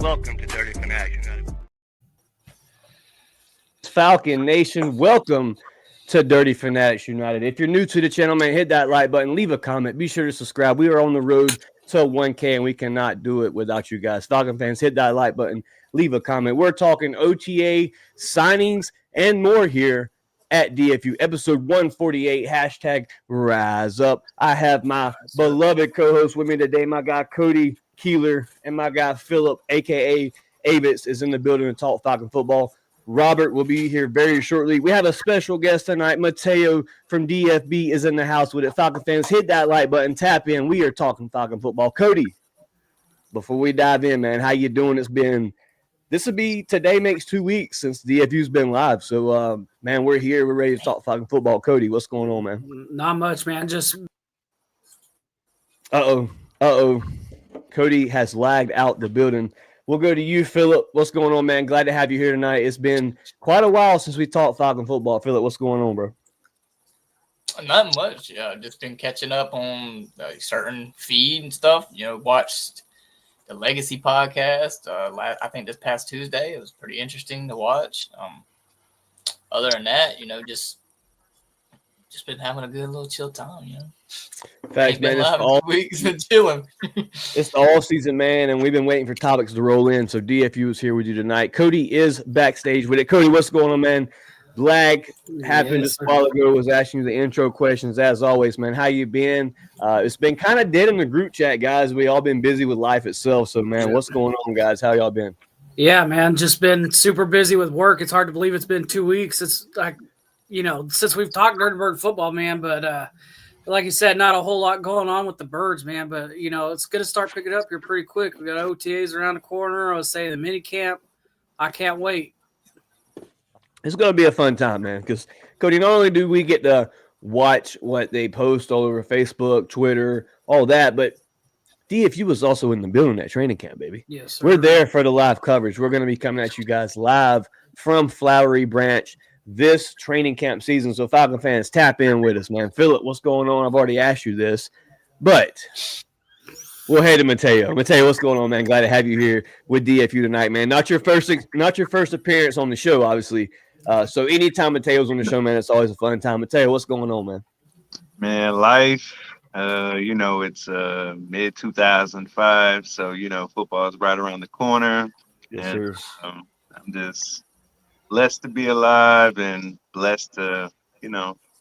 Welcome to Dirty Fanatics United. Falcon Nation, welcome to Dirty Fanatics United. If you're new to the channel, man, hit that like button, leave a comment, be sure to subscribe. We are on the road to 1K, and we cannot do it without you guys. Falcon fans, hit that like button, leave a comment. We're talking OTA, signings, and more here at DFU, episode 148, hashtag Rise Up. I have my beloved co-host with me today, my guy Cody Keeler, and my guy Philip, a.k.a. Avitz, is in the building to talk Falcon football. Robert will be here very shortly. We have a special guest tonight. Mateo from DFB is in the house with it. Falcon fans, hit that like button, tap in. We are talking Falcon football. Cody, before we dive in, man, how you doing? Today makes 2 weeks since DFU's been live. So, man, we're here. We're ready to talk Falcon football. Cody, what's going on, man? Not much, man. Just Uh-oh. Cody has lagged out the building. We'll go to you, Philip. What's going on, man? Glad to have you here tonight. It's been quite a while since we talked Falcon football. Philip, what's going on, bro? Not much. Yeah, just been catching up on certain feed and stuff. Watched the Legacy podcast. I think this past Tuesday, it was pretty interesting to watch. Other than that, just been having a good little chill time. Facts, man. It's all weeks and chilling. It's the all season, man, and we've been waiting for topics to roll in. So DFU is here with you tonight. Cody is backstage with it. Cody, what's going on, man? Lag happened just a while ago. Was asking you the intro questions as always, man. How you been? It's been kind of dead in the group chat, guys. We all been busy with life itself. So, man, what's going on, guys? How y'all been? Yeah, man, just been super busy with work. It's hard to believe it's been 2 weeks. It's like, since we've talked Dirty Bird football, man, but like you said, not a whole lot going on with the Birds, man, but, it's going to start picking up here pretty quick. We got OTAs around the corner. I was saying the mini camp. I can't wait. It's going to be a fun time, man, because, Cody, not only do we get to watch what they post all over Facebook, Twitter, all that, but DFU was also in the building at training camp, baby. Yes, sir. We're there for the live coverage. We're going to be coming at you guys live from Flowery Branch this training camp season. So Falcon fans, tap in with us, man. Philip, what's going on? I've already asked you this, but we'll head to Mateo. Mateo, what's going on, man? Glad to have you here with DFU tonight, man. Not your first appearance on the show, obviously. So anytime Mateo's on the show, man, it's always a fun time. Mateo, what's going on, man? Man, life. It's mid 2005, so football is right around the corner. Yes, and, sir. I'm just blessed to be alive and blessed to,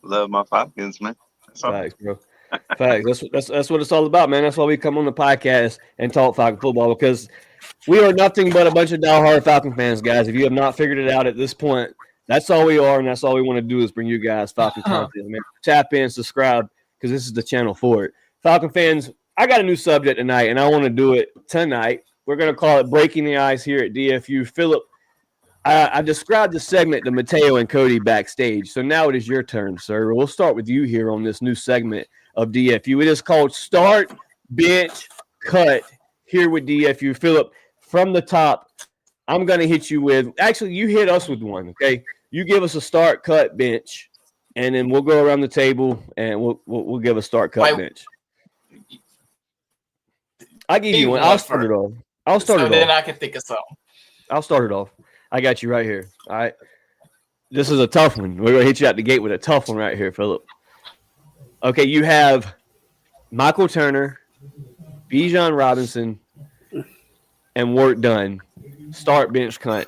love my Falcons, man. Facts, bro. Facts. That's what it's all about, man. That's why we come on the podcast and talk Falcon football, because we are nothing but a bunch of diehard Falcon fans, guys. If you have not figured it out at this point, that's all we are, and that's all we want to do is bring you guys Falcon content, man. Tap in, subscribe, because this is the channel for it. Falcon fans, I got a new subject tonight, and I want to do it tonight. We're going to call it Breaking the Ice here at DFU. Philip, I described the segment to Mateo and Cody backstage, so now it is your turn, sir. We'll start with you here on this new segment of DFU. It is called Start, Bench, Cut here with DFU. Philip, from the top, I'm going to hit you with – actually, you hit us with one, okay? You give us a start, cut, bench, and then we'll go around the table and we'll give a start, cut, bench. I'll give you one. I'll start it off. Then I can think of something. I'll start it off. I got you right here. All right. This is a tough one. We're going to hit you out the gate with a tough one right here, Philip. Okay, you have Michael Turner, Bijan Robinson, and Work Done. Start, bench, cut.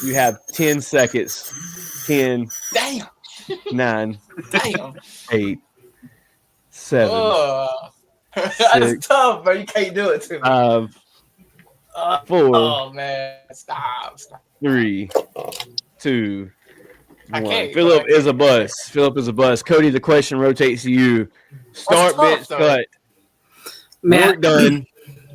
You have 10 seconds. 10, Damn. 9, Damn. 8, 7, That's tough, bro. You can't do it to me. 5, 4, Oh, man. Stop. 3, 2, I 1. can't. Philip but I is a can't. bust. Philip is a bust. Cody, the question rotates to you. Start, tough, bench, though? cut. Man, Work done.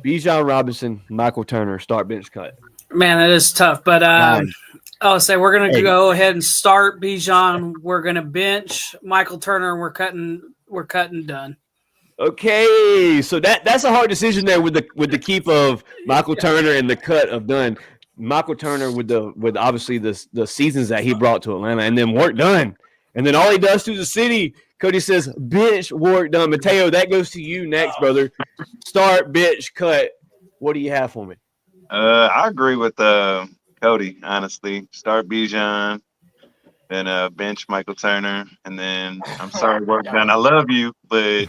Bijan Robinson, Michael Turner. Start, bench, cut. man, that is tough. But Nine. I'll say we're gonna Hey. go ahead and start Bijan. We're gonna bench Michael Turner. We're cutting done. Okay, so that's a hard decision there with the keep of Michael Turner and the cut of Dunn. Michael Turner with obviously the seasons that he brought to Atlanta, and then Work done, and then all he does to the city. Cody says bench, Work done. Mateo, that goes to you next, brother. Start, bench, cut. What do you have for me? I agree with Cody. Honestly, start Bijan, then bench Michael Turner, and then I'm sorry, Work done. I love you, but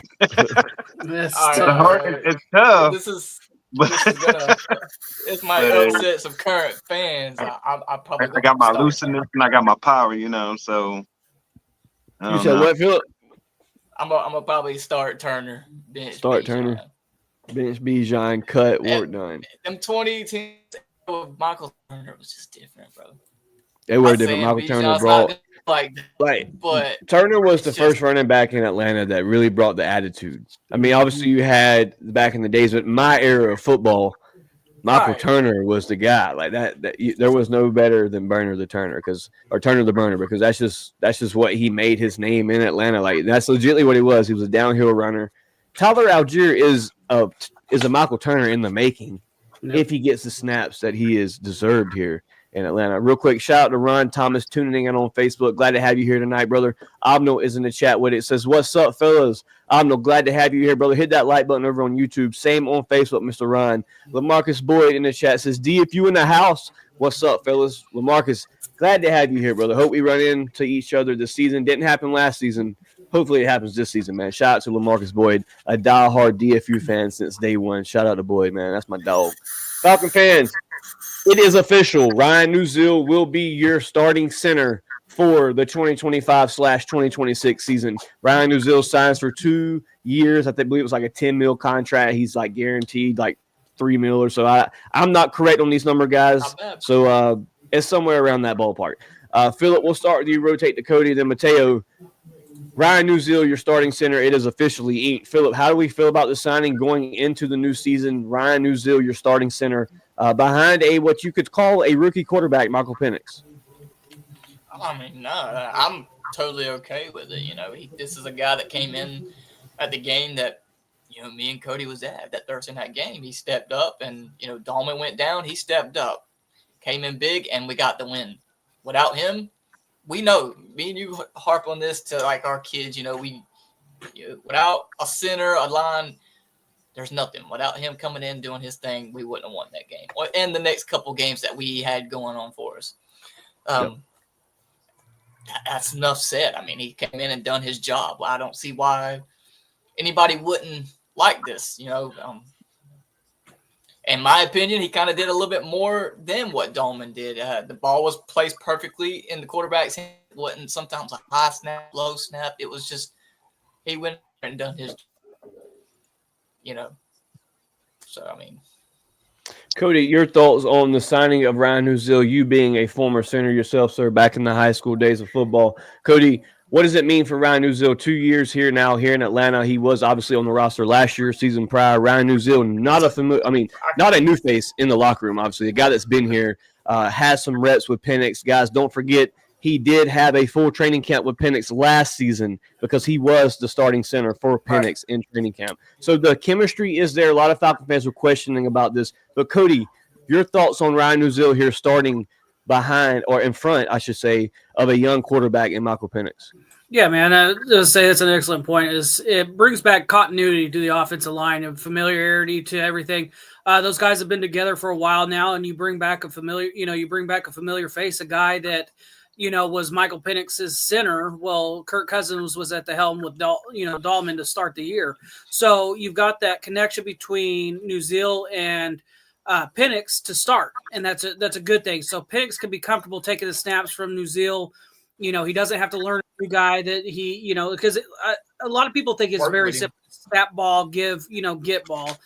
That's All right, tough. it's tough. This is But gonna. This might But- upset some current fans. I probably. I got my start looseness and I got my power, so I You don't said know. what, Philip? I'm gonna probably start Turner. Bench Start Bijan. Turner. Bench, Bijan, cut, Work done. Them 2010 with Michael Turner was just different, bro. They were I'm different. saying Michael Bijan's Turner not brought. gonna be like that, Right. but Turner was the it's first just- running back in Atlanta that really brought the attitude. I mean, obviously you had back in the days, but my era of football, Michael Right. Turner was the guy. Like there was no better than Turner the Burner because that's just what he made his name in Atlanta. Like that's legitimately what he was. He was a downhill runner. Tyler Algier is a Michael Turner in the making if he gets the snaps that he is deserved here in Atlanta. Real quick, shout out to Ron Thomas tuning in on Facebook. Glad to have you here tonight, brother. Abno is in the chat with it. Says, what's up, fellas? Abno, glad to have you here, brother. Hit that like button over on YouTube. Same on Facebook, Mr. Ron. LaMarcus Boyd in the chat says, D, if you in the house, what's up, fellas? LaMarcus, glad to have you here, brother. Hope we run into each other this season. Didn't happen last season. Hopefully it happens this season, man. Shout out to LaMarcus Boyd, a diehard DFU fan since day one. Shout out to Boyd, man. That's my dog. Falcon fans, it is official. Ryan Nuzil will be your starting center for the 2025/2026 season. Ryan Nuzil signs for 2 years. I believe it was like a $10 million contract. He's like guaranteed like $3 million or so. I'm not correct on these number, guys. So it's somewhere around that ballpark. Philip, we'll start with you. Rotate to Cody, then Mateo. Ryan Nuzil, your starting center. It is officially inked. Philip, how do we feel about the signing going into the new season? Ryan Nuzil, your starting center, behind what you could call a rookie quarterback, Michael Penix. I mean, no, I'm totally okay with it. This is a guy that came in at the game that, me and Cody was at that Thursday night game. He stepped up, and Dahlman went down. He stepped up, came in big, and we got the win. Without him, we know. Me and you harp on this to like our kids. Without a center, a line, there's nothing. Without him coming in doing his thing, we wouldn't have won that game, and the next couple games that we had going on for us. That's enough said. I mean, he came in and done his job. I don't see why anybody wouldn't like this. In my opinion, he kind of did a little bit more than what Dahlman did. The ball was placed perfectly in the quarterback's hand. It wasn't sometimes a high snap, low snap. It was just he went and done his, So, I mean. Cody, your thoughts on the signing of Ryan Nuzil, you being a former center yourself, sir, back in the high school days of football. Cody, what does it mean for Ryan Nuzil? 2 years here now, here in Atlanta. He was obviously on the roster last year, season prior. Ryan Nuzil, not a new face in the locker room, obviously. A guy that's been here, has some reps with Penix. Guys, don't forget, he did have a full training camp with Penix last season because he was the starting center for Penix in training camp. So the chemistry is there. A lot of Falcon fans were questioning about this. But, Cody, your thoughts on Ryan Nuzil here starting behind or in front, I should say, of a young quarterback in Michael Penix? Yeah, man. I just say that's an excellent point. It brings back continuity to the offensive line and familiarity to everything. Those guys have been together for a while now, and you bring back a familiar face, a guy that was Michael Penix's center. Well, Kirk Cousins was at the helm with Dahlman to start the year. So you've got that connection between Nuzil and Penix to start, and that's a good thing. So Penix can be comfortable taking the snaps from Nuzil. He doesn't have to learn a new guy that because a lot of people think it's very simple. Snap ball, get ball.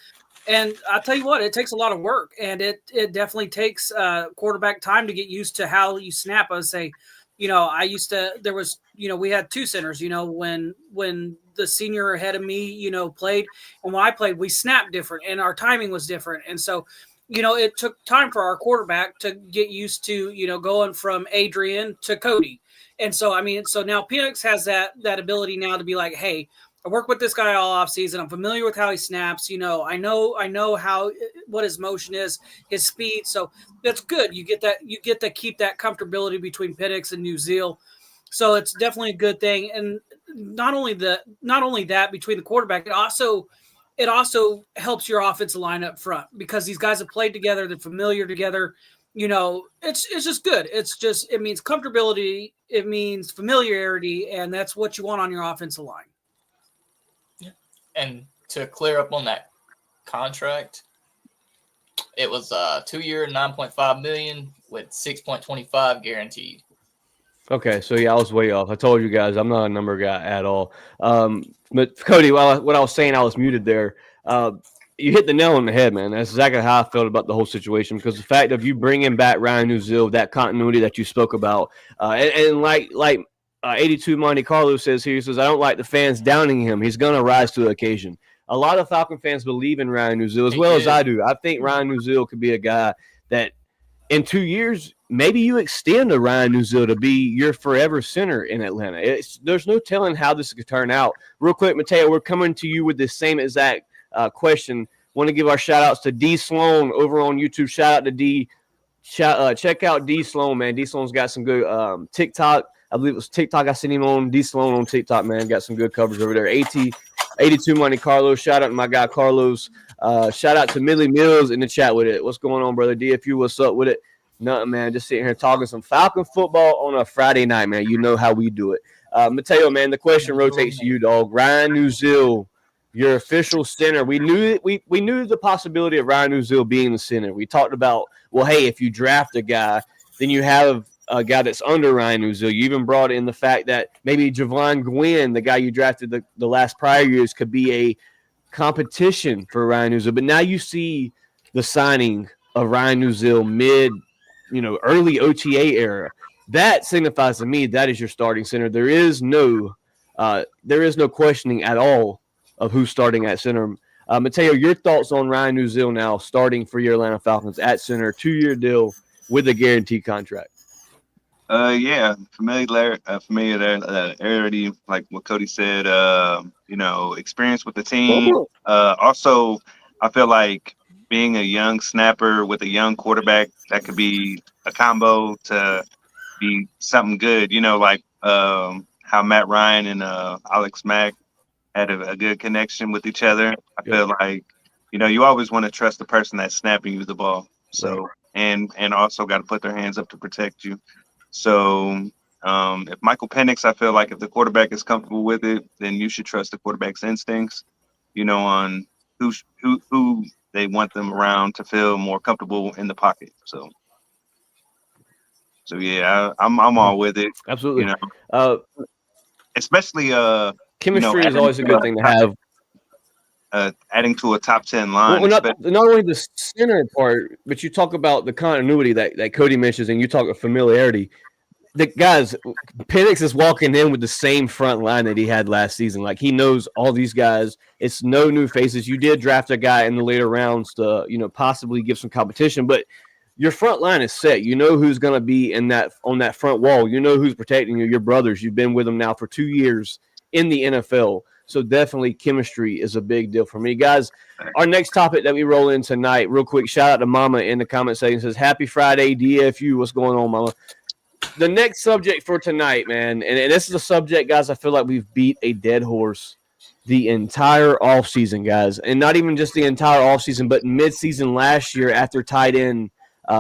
And I'll tell you what, it takes a lot of work, and it definitely takes quarterback time to get used to how you snap. I would say, there was, we had two centers, when the senior ahead of me, played, and when I played, we snapped different and our timing was different. And so, it took time for our quarterback to get used to, going from Adrian to Cody. And so, so now Penix has that ability now to be like, hey, I work with this guy all off season. I'm familiar with how he snaps. I know what his motion is, his speed. So that's good. You get to keep that comfortability between Penix and New Zeal. So it's definitely a good thing. And not only that between the quarterback, it also helps your offensive line up front because these guys have played together, they're familiar together. It's just good. It means comfortability, it means familiarity, and that's what you want on your offensive line. And to clear up on that contract, it was 2 year, $9.5 million with $6.25 guaranteed. Okay, so yeah, I was way off. I told you guys I'm not a number guy at all. But Cody, what I was saying, I was muted there. You hit the nail on the head, man. That's exactly how I felt about the whole situation, because the fact of you bringing back Ryan New Zeal, that continuity that you spoke about, and like 82 Monte Carlo says here, he says, I don't like the fans downing him. He's going to rise to the occasion. A lot of Falcon fans believe in Ryan New Zeal as well as I do. I think Ryan New Zeal could be a guy that in 2 years, maybe you extend to Ryan New Zeal to be your forever center in Atlanta. There's no telling how this could turn out. Real quick, Mateo, we're coming to you with the same exact question. Want to give our shout outs to D Sloan over on YouTube. Shout out to D. Check out D Sloan, man. D Sloan's got some good TikTok. I believe it was TikTok. I seen him on D Sloan on TikTok, man. Got some good coverage over there. 82 Money Carlos. Shout out to my guy Carlos. Shout out to Millie Mills in the chat with it. What's going on, brother? DFU, what's up with it? Nothing, man. Just sitting here talking some Falcon football on a Friday night, man. You know how we do it. Mateo, man, the question rotates to you, dog. Ryan New Zeal, your official center. We knew the possibility of Ryan New Zeal being the center. We talked about, well, hey, if you draft a guy, then you have a guy that's under Ryan New Zeal. You even brought in the fact that maybe Javon Gwynn, the guy you drafted the last prior years, could be a competition for Ryan New Zeal. But now you see the signing of Ryan New Zeal early OTA era. That signifies to me that is your starting center. There is no questioning at all of who's starting at center. Mateo, your thoughts on Ryan New Zeal now starting for your Atlanta Falcons at center, 2-year deal with a guaranteed contract? Familiarity, like what Cody said, experience with the team. Also, I feel like being a young snapper with a young quarterback, that could be a combo to be something good, how Matt Ryan and Alex Mack had a good connection with each other. I feel like, you always want to trust the person that's snapping you the ball. So, and also got to put their hands up to protect you. So if Michael Penix, I feel like if the quarterback is comfortable with it, then you should trust the quarterback's instincts, on who they want them around to feel more comfortable in the pocket. So yeah, I'm all with it. Absolutely. Especially chemistry is always a good thing to have. Adding to a top 10 line. Well, not only the center part, but you talk about the continuity that Cody mentions, and you talk of familiarity. The guys, Penix is walking in with the same front line that he had last season. Like, he knows all these guys. It's no new faces. You did draft a guy in the later rounds to, possibly give some competition, but your front line is set. You know who's going to be on that front wall. You know who's protecting you. Your brothers. You've been with them now for 2 years in the NFL. So definitely chemistry is a big deal for me. Guys, our next topic that we roll in tonight, real quick, shout out to Mama in the comment section. Says, happy Friday, DFU. What's going on, Mama? The next subject for tonight, man, and this is a subject, guys, I feel like we've beat a dead horse the entire offseason, guys. And not even just the entire offseason, but midseason last year after tight end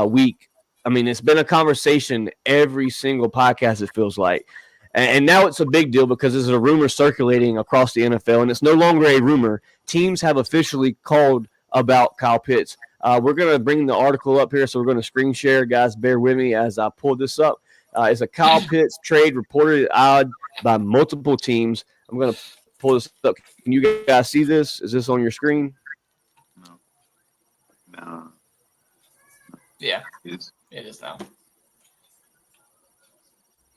week. I mean, it's been a conversation every single podcast, it feels like. And now it's a big deal because there's a rumor circulating across the NFL, and it's no longer a rumor. Teams have officially called about Kyle Pitts. We're going to bring the article up here, so we're going to screen share. Guys, bear with me as I pull this up. It's a Kyle Pitts trade reported odd by multiple teams. I'm going to pull this up. Can you guys see this? Is this on your screen? No, Yeah, it's it is now.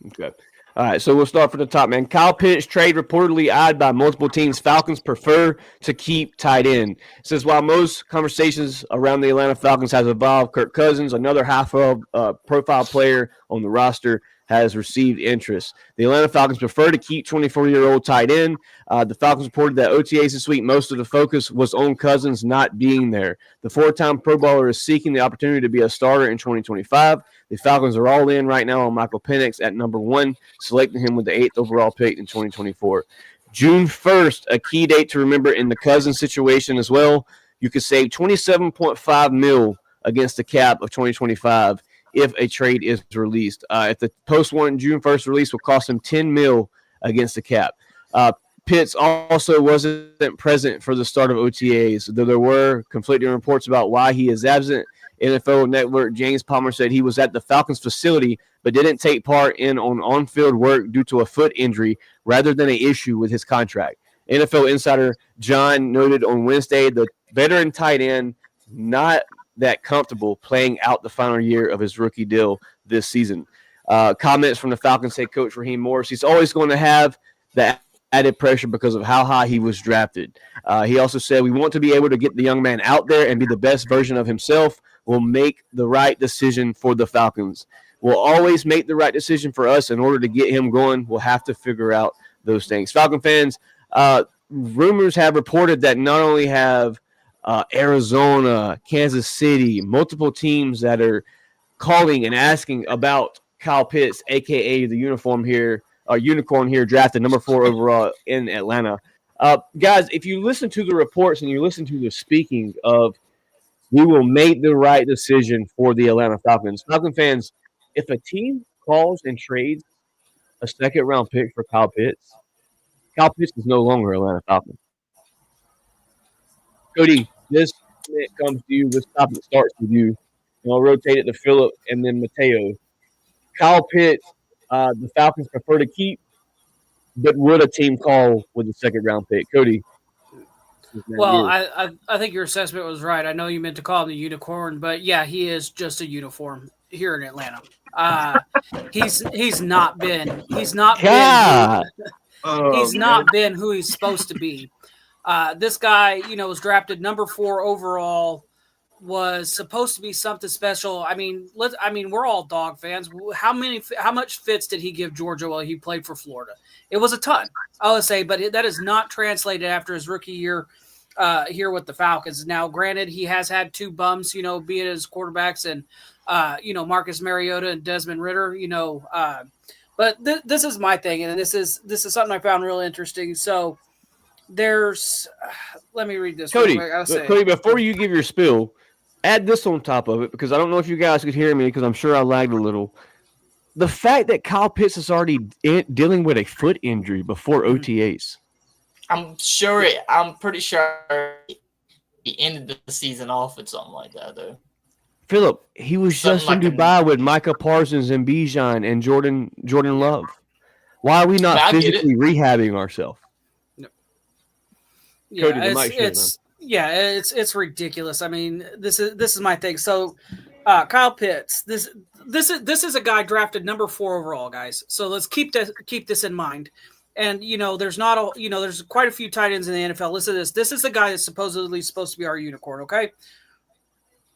Okay. All right, so we'll start from the top, man. Kyle Pitts trade reportedly eyed by multiple teams. Falcons prefer to keep tight end. It says while most conversations around the Atlanta Falcons has involved Kirk Cousins, another high-profile player on the roster has received interest. The Atlanta Falcons prefer to keep 24-year-old tight end. The Falcons reported that OTAs this week, most of the focus was on Cousins not being there. The four-time Pro Bowler is seeking the opportunity to be a starter in 2025. The Falcons are all in right now on Michael Penix at number 1, selecting him with the 8th overall pick in 2024. June 1st, a key date to remember in the Cousins situation as well. You could save $27.5 million against the cap of 2025 if a trade is released. If the post-1 June 1st release will cost him $10 million against the cap. Pitts also wasn't present for the start of OTAs, though there were conflicting reports about why he is absent. NFL Network James Palmer said he was at the Falcons facility but didn't take part in on-field work due to a foot injury rather than an issue with his contract. NFL insider John noted on Wednesday the veteran tight end not that comfortable playing out the final year of his rookie deal this season. Comments from the Falcons head coach Raheem Morris. He's always going to have the added pressure because of how high he was drafted. He also said, we want to be able to get the young man out there and be the best version of himself. We'll make the right decision for the Falcons. We'll always make the right decision for us. In order to get him going, we'll have to figure out those things. Falcon fans, rumors have reported that not only have Arizona, Kansas City, multiple teams that are calling and asking about Kyle Pitts, a.k.a. the unicorn here, drafted number 4 overall in Atlanta. Guys, if you listen to the reports and you listen to the speaking of we will make the right decision for the Atlanta Falcons. Falcon fans, if a team calls and trades a second-round pick for Kyle Pitts is no longer Atlanta Falcon. Cody, this comes to you. This topic starts with you. And I'll rotate it to Philip and then Mateo. Kyle Pitts, the Falcons prefer to keep, but would a team call with a second-round pick? Cody. Well, I think your assessment was right. I know you meant to call him the unicorn, but yeah, he is just a uniform here in Atlanta. He's not been who he's supposed to be. This guy, was drafted number 4 overall, was supposed to be something special. I mean, we're all dog fans. How much fits did he give Georgia while he played for Florida? It was a ton, I would say, but that is not translated after his rookie year here with the Falcons. Now, granted, he has had 2 bums, being his quarterbacks and, Marcus Mariota and Desmond Ridder, but this is my thing. And this is something I found real interesting. So there's, let me read this. Cody, before you give your spiel, add this on top of it, because I don't know if you guys could hear me because I'm sure I lagged a little. The fact that Kyle Pitts is already dealing with a foot injury before OTAs. I'm pretty sure he ended the season off with something like that, though. Philip, he was just in Dubai with Micah Parsons and Bijan and Jordan Love. Why are we not physically rehabbing ourselves? No. Yeah, Cody, it's ridiculous. I mean, this is my thing. So, Kyle Pitts, this is a guy drafted number 4 overall, guys. So let's keep this in mind. And there's quite a few tight ends in the NFL. Listen to this. This is the guy that's supposedly supposed to be our unicorn. Okay.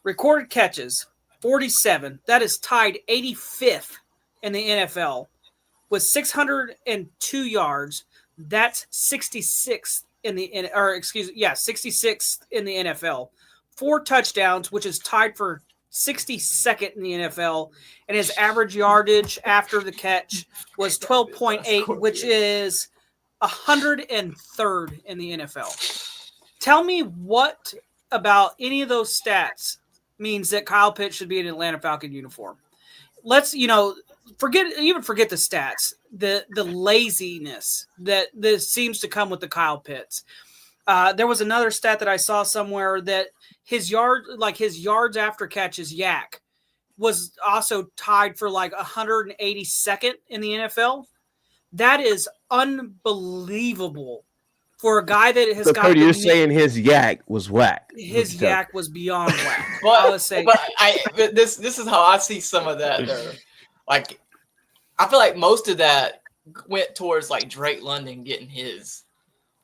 Recorded catches, 47. That is tied 85th in the NFL with 602 yards. That's 66th in the 66th in the NFL. 4 touchdowns, which is tied for 62nd in the NFL, and his average yardage after the catch was 12.8, which is 103rd in the NFL. Tell me what about any of those stats means that Kyle Pitts should be in an Atlanta Falcon uniform. Let's, forget the stats, the laziness that this seems to come with the Kyle Pitts. There was another stat that I saw somewhere that his yards after catches yak was also tied for 182nd in the NFL. That is unbelievable for a guy that has So got Cody, you're saying his yak was whack. his yak was beyond whack. But, say, but this is how I see some of that though. Like, I feel like most of that went towards like Drake London getting his,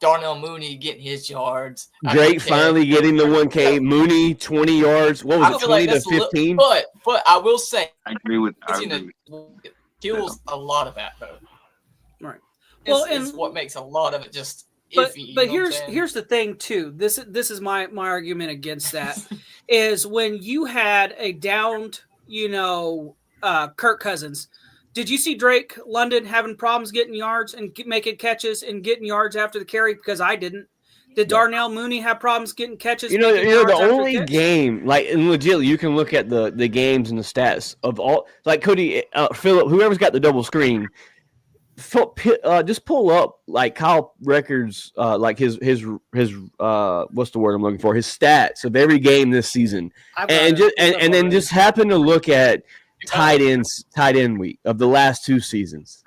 Darnell Mooney getting his yards, Drake finally getting the 1K. Mooney 20 yards. What was it? 20 like to 15. But I will say, I agree with. it kills a lot of that though. Right. Well, and what makes a lot of it just. Iffy, but here's the thing too. This is my argument against that is when you had a downed, Kirk Cousins. Did you see Drake London having problems getting yards and making catches and getting yards after the carry? Because I didn't. Did Darnell Mooney have problems getting catches? The only game, like, and legit, you can look at the games and the stats of all, like Cody, Phillip, whoever's got the double screen. Just pull up like Kyle records, like his what's the word I'm looking for? His stats of every game this season, and then just happen to look at tight end week of the last 2 seasons.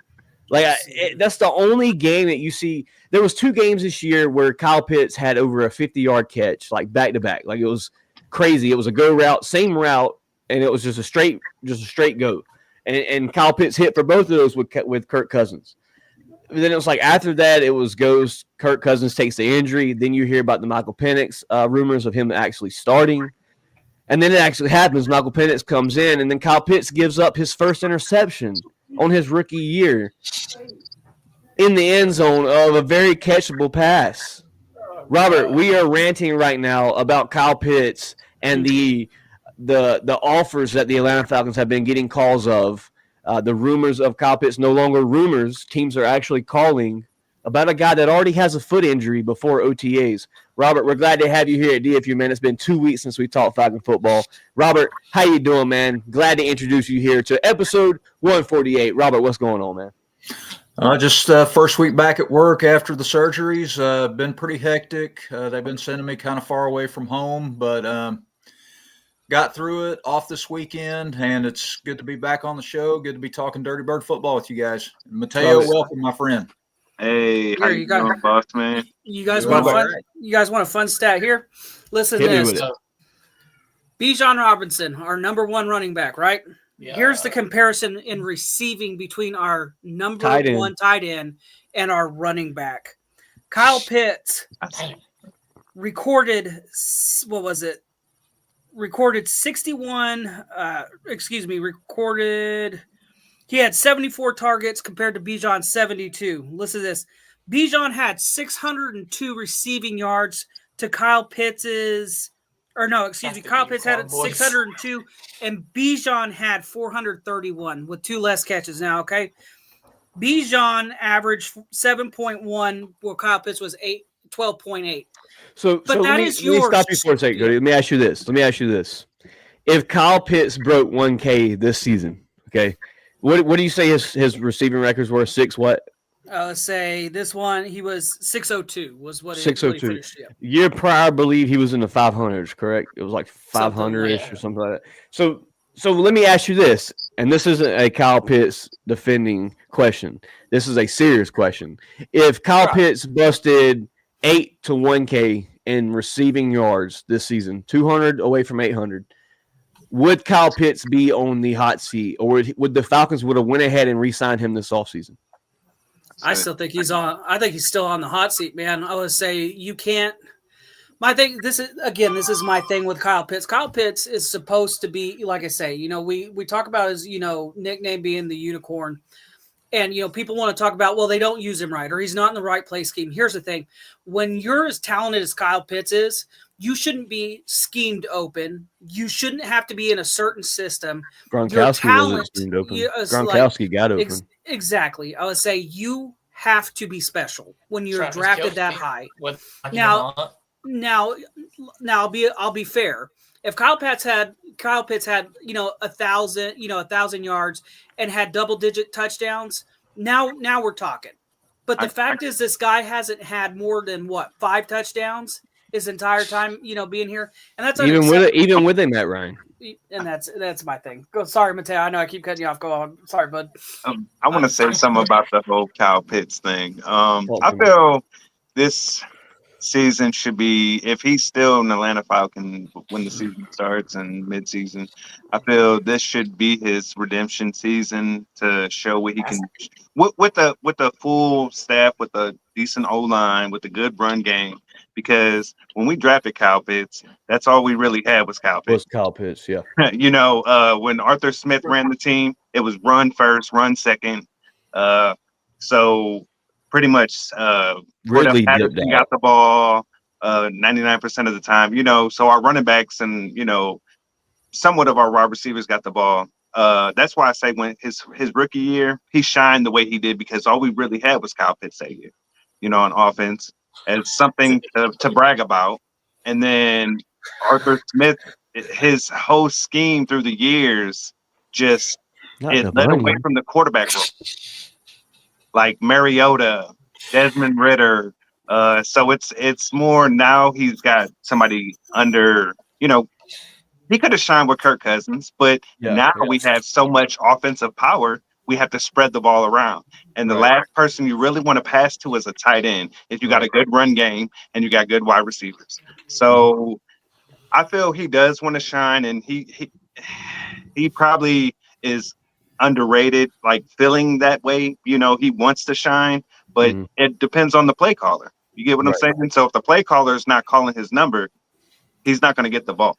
Like that's the only game that you see. There was 2 games this year where Kyle Pitts had over a 50-yard catch, like back to back. Like it was crazy. It was a go route, same route, and it was just a straight go. And Kyle Pitts hit for both of those with Kirk Cousins. Then it was like after that, it was goes. Kirk Cousins takes the injury. Then you hear about the Michael Penix rumors of him actually starting. And then it actually happens. Michael Penix comes in, and then Kyle Pitts gives up his first interception on his rookie year in the end zone of a very catchable pass. Robert, we are ranting right now about Kyle Pitts and the offers that the Atlanta Falcons have been getting calls of, the rumors of Kyle Pitts, no longer rumors. Teams are actually calling about a guy that already has a foot injury before OTAs. Robert, we're glad to have you here at DFU, man. It's been 2 weeks since we talked Falcon football. Robert, how you doing, man? Glad to introduce you here to episode 148. Robert, what's going on, man? Just first week back at work after the surgeries. Been pretty hectic. They've been sending me kind of far away from home, but got through it off this weekend, and it's good to be back on the show. Good to be talking Dirty Bird football with you guys. Mateo, welcome, my friend. Hey, how you doing, boss man? You guys want a fun stat here? Listen to this. Bijan Robinson, our number 1 running back, right? Yeah. Here's the comparison in receiving between our number 1 tight end and our running back. Kyle Pitts recorded 61. He had 74 targets compared to Bijan's 72. Listen to this. Bijan had 602 receiving yards to Kyle Pitts's, Kyle Pitts had 602, and Bijan had 431 with 2 less catches now, okay? Bijan averaged 7.1, while Kyle Pitts was 12.8. So let me stop you for a second, Cody. Let me ask you this. If Kyle Pitts broke 1K this season, okay, what do you say his receiving records were? 6 what? Let's say this one, he was 602 was what 602. What he finished. Yeah. Year prior, I believe he was in the 500s, correct? It was like 500-ish or something like that. So let me ask you this, and this isn't a Kyle Pitts defending question. This is a serious question. If Kyle Pitts busted 8 to 1K in receiving yards this season, 200 away from 800, would Kyle Pitts be on the hot seat, or would the Falcons would have went ahead and re-signed him this offseason? I still think he's on. I think he's still on the hot seat, man. I would say you can't. My thing. This is my thing with Kyle Pitts. Kyle Pitts is supposed to be, like I say, we talk about his, nickname being the unicorn, and people want to talk about, well, they don't use him right, or he's not in the right play scheme. Here's the thing: when you're as talented as Kyle Pitts is, you shouldn't be schemed open. You shouldn't have to be in a certain system. Gronkowski wasn't schemed open. Gronkowski got open. Exactly. I would say you have to be special when you're drafted that high. Now, I'll be fair. If Kyle Pitts had 1,000 yards and had double-digit touchdowns, now we're talking. But the fact is, this guy hasn't had more than 5 touchdowns his entire time, being here, and that's even with him, Matt Ryan. And that's my thing. Go, sorry, Mateo. I know I keep cutting you off. Go on. Sorry, bud. I want to say something about the whole Kyle Pitts thing. I feel this season should be, if he's still an Atlanta Falcon when the season starts and midseason, I feel this should be his redemption season to show what he can with the full staff, with a decent O line, with a good run game. Because when we drafted Kyle Pitts, that's all we really had was Kyle Pitts. Yeah. When Arthur Smith ran the team, it was run first, run second. So pretty much Ridley Patterson dipped got out. the ball 99% of the time, so our running backs and, somewhat of our wide receivers got the ball. That's why I say when his rookie year, he shined the way he did because all we really had was Kyle Pitts that year, on offense, and something to brag about. And then Arthur Smith, his whole scheme through the years just led away from the quarterback role. Like Mariota, Desmond Ritter. So it's more now he's got somebody under, he could have shined with Kirk Cousins, but now we have so much offensive power, we have to spread the ball around. And the last person you really want to pass to is a tight end if you got a good run game and you got good wide receivers. So I feel he does want to shine, and he probably is underrated, like feeling that way. He wants to shine, but it depends on the play caller. You get what I'm saying? So if the play caller is not calling his number, he's not going to get the ball.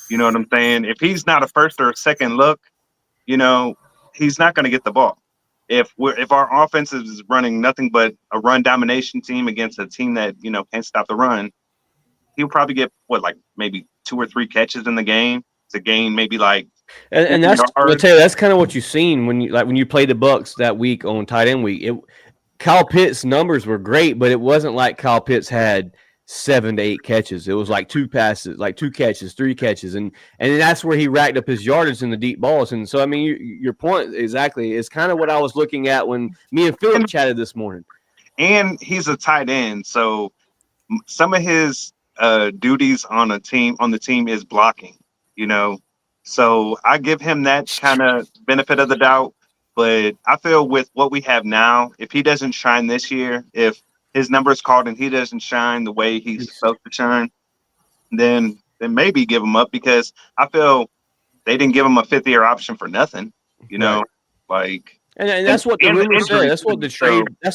You know what I'm saying? If he's not a first or a second look, he's not going to get the ball. If our offense is running nothing but a run domination team against a team that, can't stop the run, he'll probably get maybe 2 or 3 catches in the game to gain maybe and that's, I'll tell you, that's kind of what you've seen when you played the Bucks that week on tight end week. Kyle Pitts' numbers were great, but it wasn't like Kyle Pitts had 7 to 8 catches. It was like 2 passes, like 2 catches, 3 catches, and that's where he racked up his yardage in the deep balls. And so, I mean, your point exactly is kind of what I was looking at when me and Philip chatted this morning. And he's a tight end, so some of his duties on the team is blocking. So I give him that kind of benefit of the doubt. But I feel with what we have now, if he doesn't shine this year, if his number is called and he doesn't shine the way he's supposed to shine, then maybe give him up, because I feel they didn't give him a 5th-year option for nothing. And that's what the rumor said. That's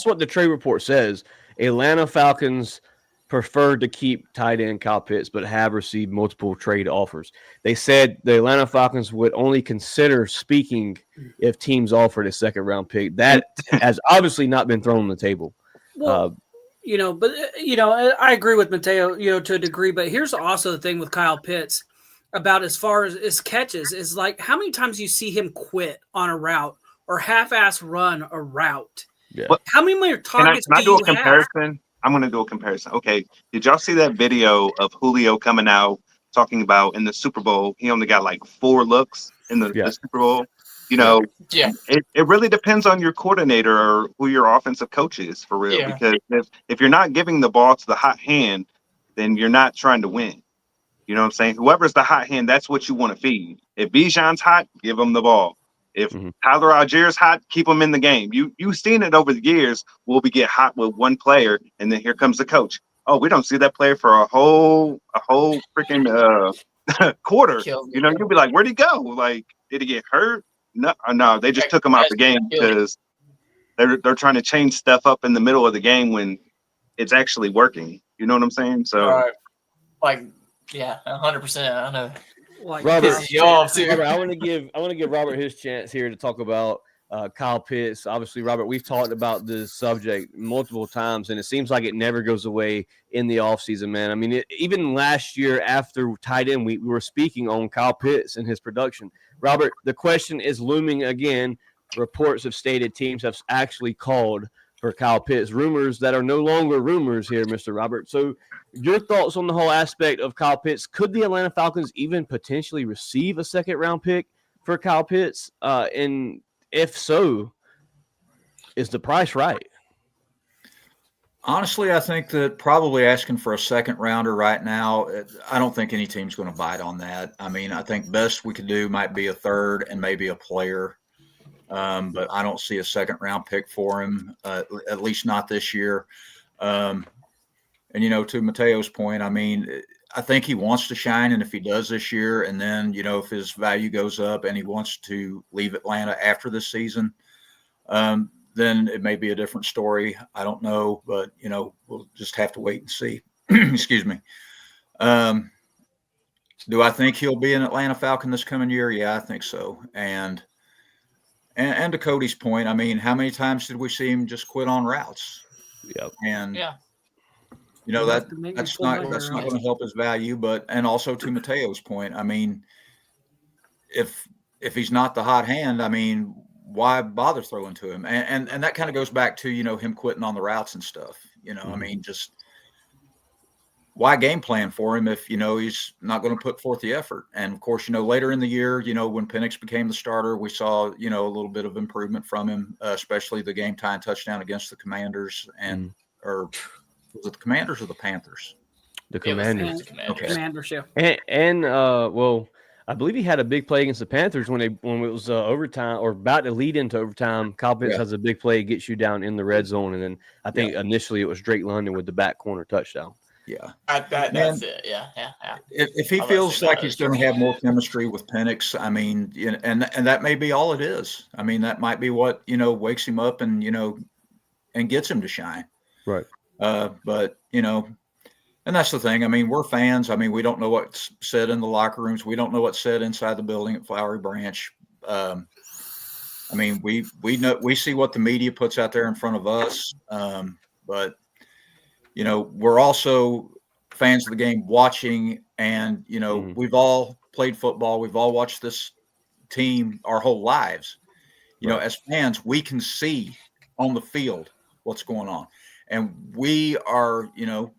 what the trade report says. Atlanta Falcons preferred to keep tight end Kyle Pitts, but have received multiple trade offers. They said the Atlanta Falcons would only consider speaking if teams offered a 2nd-round pick. That has obviously not been thrown on the table. Well, I agree with Mateo, to a degree, but here's also the thing with Kyle Pitts about as far as his catches is like how many times you see him quit on a route or half-ass run a route. Yeah. How many more targets can I do a comparison? have? I'm going to do a comparison. Okay. Did y'all see that video of Julio coming out talking about in the Super Bowl, he only got 4 looks in the Super Bowl? It really depends on your coordinator or who your offensive coach is, for real. Yeah. Because if you're not giving the ball to the hot hand, then you're not trying to win. You know what I'm saying? Whoever's the hot hand, that's what you want to feed. If Bijan's hot, give him the ball. If Tyler Allgeier's hot, keep him in the game. You've seen it over the years. We'll get hot with one player, and then here comes the coach. Oh, we don't see that player for a whole freaking quarter. You'll be like, where'd he go? Did he get hurt? No, they just took him out the game because they're trying to change stuff up in the middle of the game when it's actually working. You know what I'm saying? So, 100%. I know. Robert, I want to give Robert his chance here to talk about Kyle Pitts. Obviously, Robert, we've talked about this subject multiple times, and it seems like it never goes away in the offseason, man. I mean, even last year after tight end, we were speaking on Kyle Pitts and his production. Robert, the question is looming again. Reports have stated teams have actually called for Kyle Pitts. Rumors that are no longer rumors here, Mr. Robert. So your thoughts on the whole aspect of Kyle Pitts? Could the Atlanta Falcons even potentially receive a 2nd-round pick for Kyle Pitts? And if so, is the price right? Honestly, I think that probably asking for a 2nd-rounder right now, I don't think any team's going to bite on that. I mean, I think best we could do might be a 3rd and maybe a player. But I don't see a 2nd-round pick for him, at least not this year. And, to Mateo's point, I mean, I think he wants to shine. And if he does this year, and then, if his value goes up and he wants to leave Atlanta after this season, then it may be a different story. I don't know, but, we'll just have to wait and see. Excuse me. Do I think he'll be an Atlanta Falcon this coming year? Yeah, I think so. And to Cody's point, I mean, how many times did we see him just quit on routes? Yep. And Yeah. That's not going to help his value. And also to Mateo's point, I mean, if he's not the hot hand, I mean, why bother throwing to him? And that kind of goes back to, him quitting on the routes and stuff. I mean, just why game plan for him if, he's not going to put forth the effort? And of course, later in the year, when Penix became the starter, we saw, a little bit of improvement from him, especially the game tying touchdown against the Commanders or was it the Commanders or the Panthers? The Commanders. Okay. Commanders, yeah. And well, I believe he had a big play against the Panthers when it was overtime or about to lead into overtime. Kyle Pitts has a big play, gets you down in the red zone, and then I think initially it was Drake London with the back corner touchdown. Yeah, that's it. Yeah. If he feels like he's going to have more chemistry with Penix, I mean, and that may be all it is. I mean, that might be what wakes him up and and gets him to shine. Right. But and that's the thing. I mean, we're fans. I mean, we don't know what's said in the locker rooms. We don't know what's said inside the building at Flowery Branch. I mean, we see what the media puts out there in front of us. But we're also fans of the game watching, and we've all played football. We've all watched this team our whole lives. As fans, we can see on the field what's going on. And we are,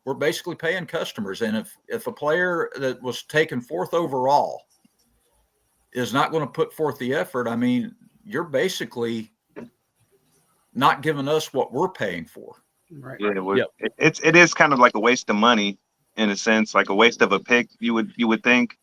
we're basically paying customers. And if a player that was taken fourth overall is not going to put forth the effort, I mean, you're basically not giving us what we're paying for. Right. Yeah, it is kind of like a waste of money in a sense, like a waste of a pick, you would think.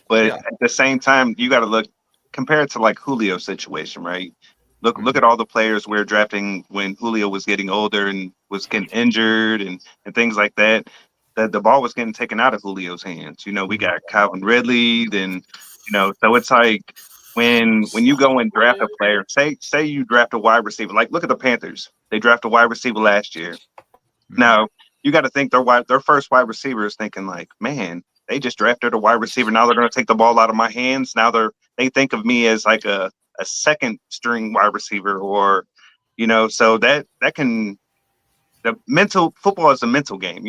But at the same time, you got to compare it to like Julio's situation, right? Look at all the players we're drafting when Julio was getting older and was getting injured and things like that. That the ball was getting taken out of Julio's hands. We got Calvin Ridley, then so it's like when you go and draft a player, say you draft a wide receiver, like look at the Panthers. They drafted a wide receiver last year. Now you got to think their first wide receiver is thinking like, man, they just drafted a wide receiver. Now they're going to take the ball out of my hands. Now they think of me as like a second string wide receiver, or so that can, the mental football is a mental game,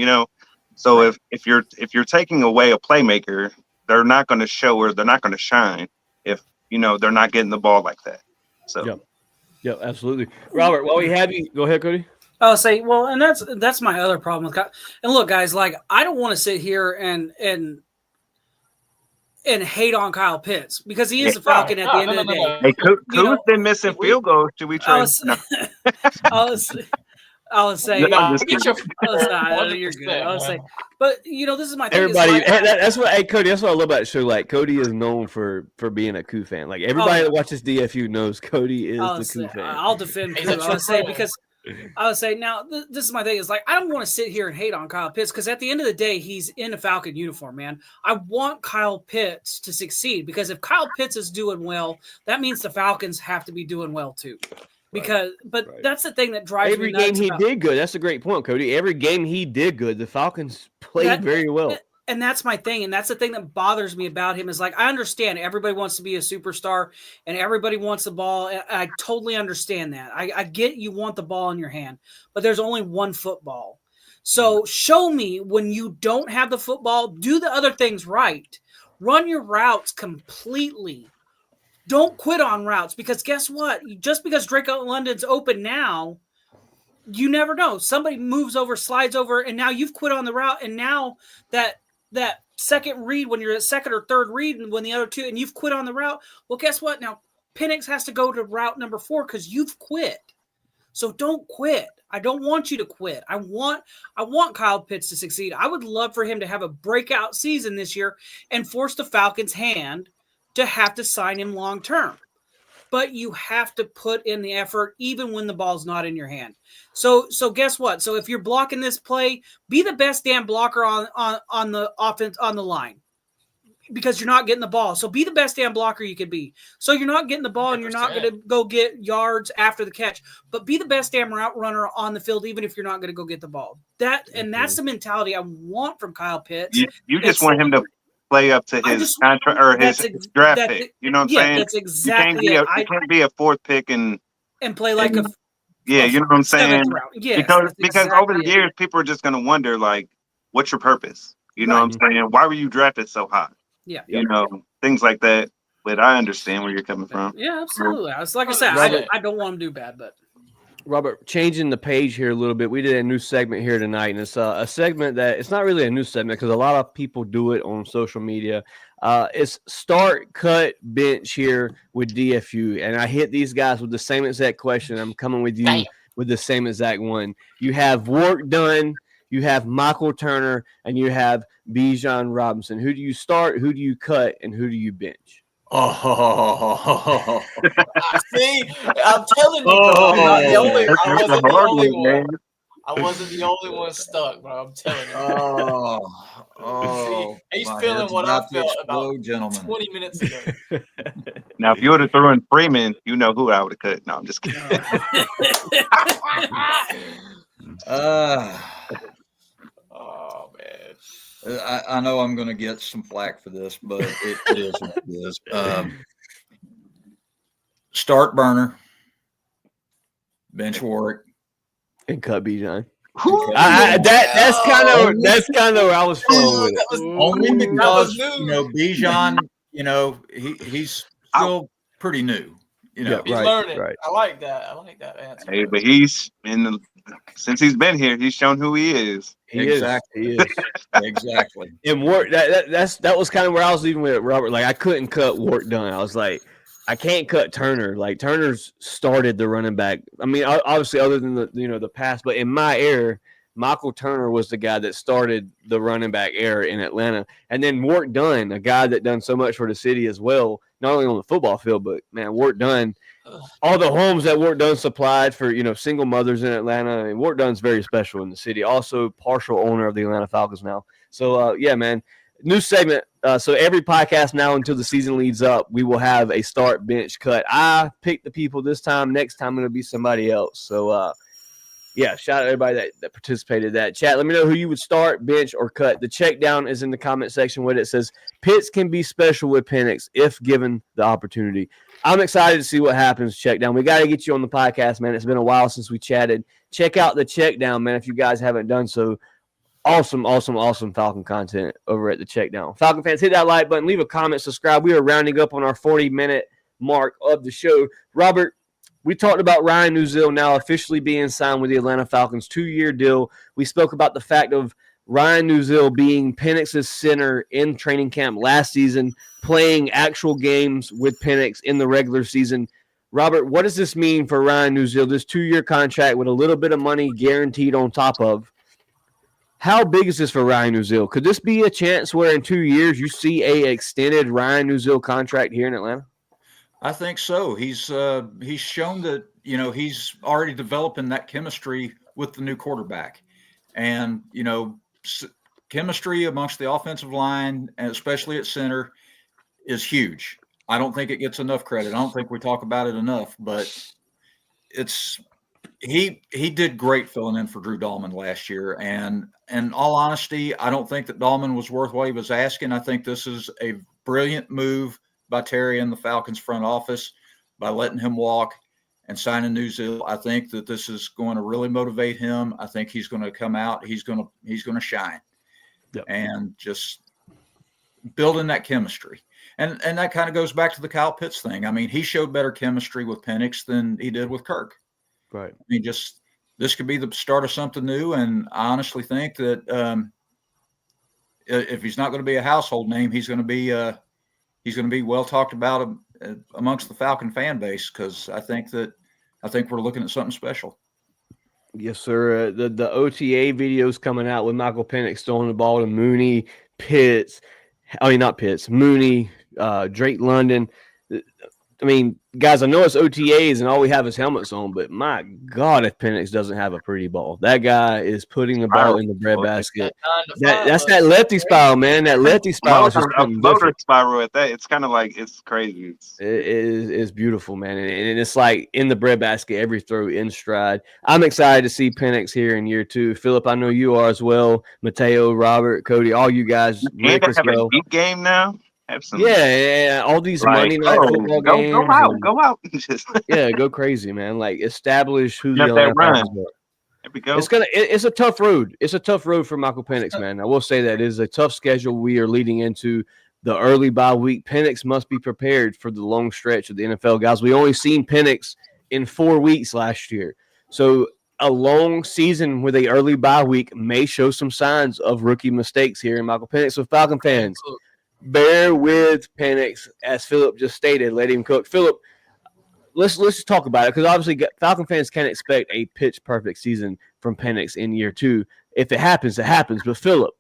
so if you're taking away a playmaker, they're not going to show or they're not going to shine if they're not getting the ball like that. So yep, absolutely. Robert, while we have you, go ahead, Cody. I'll say, well, and that's my other problem with and look, guys, like I don't want to sit here and hate on Kyle Pitts because he is a Falcon at the end of the day. Hey, Cody's been missing field goals. Should we try? I was saying, you're good. I was saying, but this is my thing. Everybody, that's what. Hey, Cody, that's what I love about the show. Like Cody is known for being a Coup fan. Like everybody that watches DFU knows Cody is the Coup fan. I'll defend Coup. I would say because I would say now this is my thing. Is like I don't want to sit here and hate on Kyle Pitts because at the end of the day he's in a Falcon uniform, man. I want Kyle Pitts to succeed because if Kyle Pitts is doing well, that means the Falcons have to be doing well too. Because, that's the thing that drives me nuts. Every game he did good. That's a great point, Cody. Every game he did good. The Falcons played very well. And that's my thing. And that's the thing that bothers me about him is like, I understand everybody wants to be a superstar and everybody wants the ball. And I totally understand that. I get you want the ball in your hand, but there's only one football. So show me when you don't have the football, do the other things right. Run your routes completely. Don't quit on routes because guess what? Just because Drake London's open now, you never know. Somebody moves over, slides over, and now you've quit on the route. And now that second read, when you're at second or third read, and when the other two, and you've quit on the route, well, guess what? Now Penix has to go to route number 4 because you've quit. So don't quit. I don't want you to quit. I want Kyle Pitts to succeed. I would love for him to have a breakout season this year and force the Falcons' hand to have to sign him long term. but you have to put in the effort even when the ball's not in your hand. So guess what? So if you're blocking this play, be the best damn blocker on the offense, on the line, because you're not getting the ball. So be the best damn blocker you could be. So you're not getting the ball and you're not going to go get yards after the catch, but be the best damn route runner on the field, even if you're not going to go get the ball. That's the mentality I want from Kyle Pitts. You just want him to play up to his contract or his draft pick. You know what I'm saying? That's exactly it. You can't be a fourth pick and play like a you know what I'm saying? Yes, because over the years, people are just going to wonder, like, what's your purpose? You know what I'm saying? Why were you drafted so high? Yeah. You know, things like that. But I understand where you're coming from. Yeah, absolutely. It's like I said, I don't want him to do bad, but Robert, changing the page here a little bit. We did a new segment here tonight, and it's a segment that it's not really a new segment because a lot of people do it on social media. It's start, cut, bench here with DFU, and I hit these guys with the same exact question. I'm coming with you with the same exact one. You have Work Done, you have Michael Turner, and you have Bijan Robinson. Who do you start? Who do you cut? And who do you bench? Oh, see, I'm telling you, bro, I'm not the only. I wasn't the only one. I wasn't the only one stuck, bro. I'm telling you. Oh, see, he's feeling what I felt about 20 minutes ago. Now, if you would have thrown in Freeman, you know who I would have cut. No, I'm just kidding. Oh man. I know I'm going to get some flack for this, but it is what it is. Start Burner, bench Warwick, and cut Bijan. That's kind of where I was flowing with it. Only because Bijan, he's still pretty new. He's learning. Right. I like that answer. Hey, but since he's been here, he's shown who he is. He is. Exactly. And Work that was kind of where I was leaving with Robert. Like I couldn't cut Work Done. I was like, I can't cut Turner. Like Turner's started the running back. I mean, obviously other than the past, but in my era, Michael Turner was the guy that started the running back era in Atlanta. And then Work Done, a guy that done so much for the city as well, not only on the football field, but man, Work Done, all the homes that Work Done supplied for, single mothers in Atlanta. And Work Done's very special in the city. Also partial owner of the Atlanta Falcons now. So, yeah, man, new segment. So every podcast now until the season leads up, we will have a start, bench, cut. I picked the people this time. Next time it'll be somebody else. So, yeah, shout out to everybody that participated in that. Chat, let me know who you would start, bench, or cut. The check down is in the comment section where it says Pitts can be special with Penix if given the opportunity. I'm excited to see what happens, check down. We got to get you on the podcast, man. It's been a while since we chatted. Check out the check down, man, if you guys haven't done so. Awesome Falcon content over at the check down. Falcon fans, hit that like button, leave a comment, subscribe. We are rounding up on our 40-minute mark of the show. Robert, we talked about Ryan Neuzil now officially being signed with the Atlanta Falcons, 2-year deal. We spoke about the fact of Ryan Neuzil being Penix's center in training camp last season, playing actual games with Penix in the regular season. Robert, what does this mean for Ryan Neuzil, this 2-year contract with a little bit of money guaranteed on top of? How big is this for Ryan Neuzil? Could this be a chance where in 2 years you see a extended Ryan Neuzil contract here in Atlanta? I think so. He's shown that, he's already developing that chemistry with the new quarterback. And, chemistry amongst the offensive line, and especially at center, is huge. I don't think it gets enough credit. I don't think we talk about it enough, but he did great filling in for Drew Dahlman last year. And in all honesty, I don't think that Dahlman was worth what he was asking. I think this is a brilliant move by Terry and the Falcons front office by letting him walk and signing Neuzil. I think that this is going to really motivate him. I think he's going to come out. He's going to shine. Yep. And just building that chemistry. And that kind of goes back to the Kyle Pitts thing. I mean, he showed better chemistry with Penix than he did with Kirk. Right. I mean, this could be the start of something new. And I honestly think that if he's not going to be a household name, he's going to be well talked about amongst the Falcon fan base, because I think we're looking at something special. Yes, sir. The OTA videos coming out with Michael Penix throwing the ball to Mooney, Pitts. I mean, not Pitts, Mooney, Drake London. I mean, guys, I know it's OTAs and all we have is helmets on, but my God, if Penix doesn't have a pretty ball, that guy is putting the ball in the breadbasket. That's that lefty spiral, man. That lefty spiral is just something motor different. spiral at that. It's kind of like it's crazy. It's beautiful, man, and it's like in the breadbasket every throw in stride. I'm excited to see Penix here in year 2. Philip, I know you are as well. Mateo, Robert, Cody, all you guys. Rick as Have a well. deep game now. Have some, Yeah, all these like, Monday night football games. Go out. Just yeah, go crazy, man. Like establish who the jump that Atlanta run. Falcons are. There we go. It's a tough road. It's a tough road for Michael Penix, man. I will say that it is a tough schedule we are leading into the early bye week. Penix must be prepared for the long stretch of the NFL, guys. We only seen Penix in 4 weeks last year. So a long season with a early bye week may show some signs of rookie mistakes here in Michael Penix. So Falcon fans, bear with Penix, as Philip just stated. Let him cook. Philip, let's just talk about it, because obviously Falcon fans can't expect a pitch perfect season from Penix in year 2. If it happens, it happens. But Philip,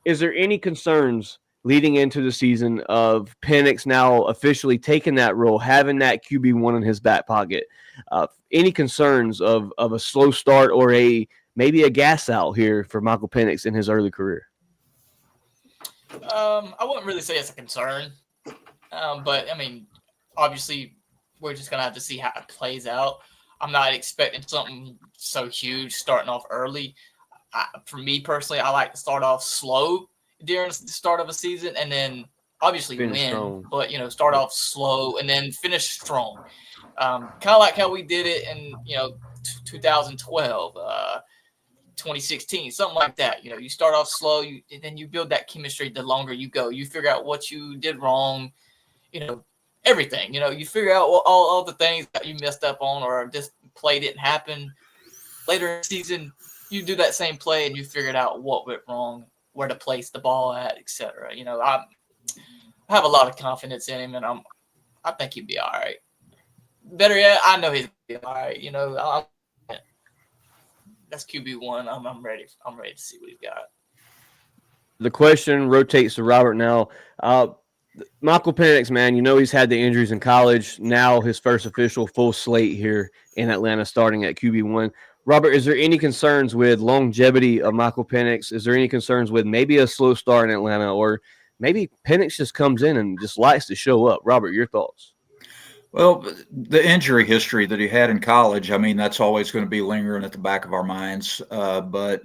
is there any concerns leading into the season of Penix now officially taking that role, having that QB1 in his back pocket? Any concerns of a slow start or maybe a gas out here for Michael Penix in his early career? I wouldn't really say it's a concern, but I mean, obviously, we're just gonna have to see how it plays out. I'm not expecting something so huge starting off early. For me personally, I like to start off slow during the start of a season, and then obviously Finish win. strong. But start off slow and then finish strong. Kind of like how we did it in 2012. 2016, something like that. You start off slow, and then you build that chemistry the longer you go. You figure out what you did wrong, everything. You figure out all the things that you messed up on, or this play didn't happen. Later in the season, you do that same play and you figured out what went wrong, where to place the ball at, etc. I have a lot of confidence in him, and I think he'd be all right. Better yet, I know he'd be all right. That's QB1. I'm ready. I'm ready to see what he's got. The question rotates to Robert now. Michael Penix, man, he's had the injuries in college. Now his first official full slate here in Atlanta, starting at QB1. Robert, is there any concerns with longevity of Michael Penix? Is there any concerns with maybe a slow start in Atlanta, or maybe Penix just comes in and just likes to show up? Robert, your thoughts? Well, the injury history that he had in college, I mean, that's always going to be lingering at the back of our minds. But,